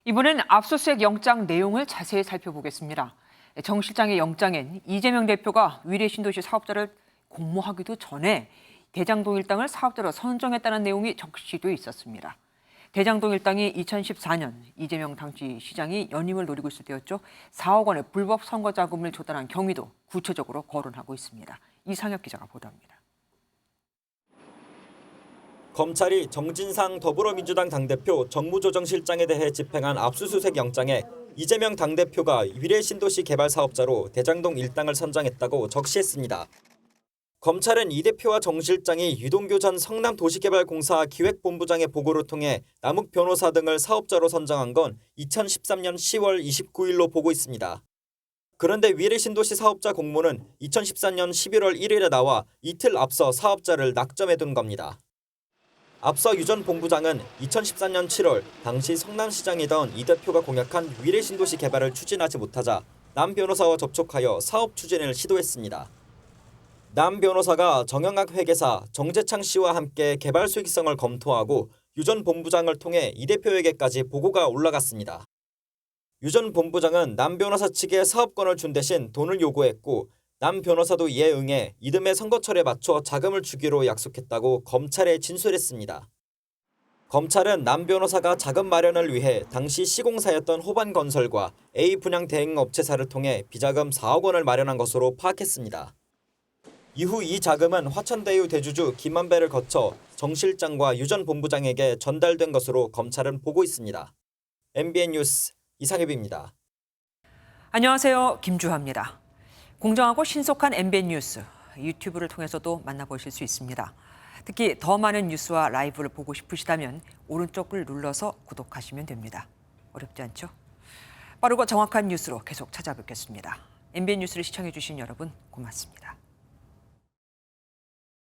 이번엔 압수수색 영장 내용을 자세히 살펴보겠습니다. 정 실장의 영장엔 이재명 대표가 위례신도시 사업자를 공모하기도 전에 대장동 일당을 사업자로 선정했다는 내용이 적시돼 있었습니다. 대장동 일당이 2014년 이재명 당시시장이 연임을 노리고 있을 때였죠. 4억 원의 불법 선거 자금을 조달한 경위도 구체적으로 거론하고 있습니다. 이상혁 기자가 보도합니다. 검찰이 정진상 더불어민주당 당대표 정무조정실장에 대해 집행한 압수수색 영장에 이재명 당대표가 위례신도시 개발 사업자로 대장동 일당을 선정했다고 적시했습니다. 검찰은 이 대표와 정 실장이 유동규 전 성남도시개발공사 기획본부장의 보고를 통해 남욱 변호사 등을 사업자로 선정한 건 2013년 10월 29일로 보고 있습니다. 그런데 위례신도시 사업자 공모는 2014년 11월 1일에 나와 이틀 앞서 사업자를 낙점해둔 겁니다. 앞서 유 전 본부장은 2014년 7월 당시 성남시장이던 이 대표가 공약한 위례신도시 개발을 추진하지 못하자 남 변호사와 접촉하여 사업 추진을 시도했습니다. 남 변호사가 정영학 회계사 정재창 씨와 함께 개발 수익성을 검토하고 유 전 본부장을 통해 이 대표에게까지 보고가 올라갔습니다. 유 전 본부장은 남 변호사 측에 사업권을 준 대신 돈을 요구했고 남 변호사도 이에 응해 이듬해 선거철에 맞춰 자금을 주기로 약속했다고 검찰에 진술했습니다. 검찰은 남 변호사가 자금 마련을 위해 당시 시공사였던 호반건설과 A분양 대행업체사를 통해 비자금 4억 원을 마련한 것으로 파악했습니다. 이후 이 자금은 화천대유 대주주 김만배를 거쳐 정 실장과 유 전 본부장에게 전달된 것으로 검찰은 보고 있습니다. MBN 뉴스 이상엽입니다. 안녕하세요. 김주하입니다. 공정하고 신속한 MBN 뉴스, 유튜브를 통해서도 만나보실 수 있습니다. 특히 더 많은 뉴스와 라이브를 보고 싶으시다면 오른쪽을 눌러서 구독하시면 됩니다. 어렵지 않죠? 빠르고 정확한 뉴스로 계속 찾아뵙겠습니다. MBN 뉴스를 시청해주신 여러분 고맙습니다.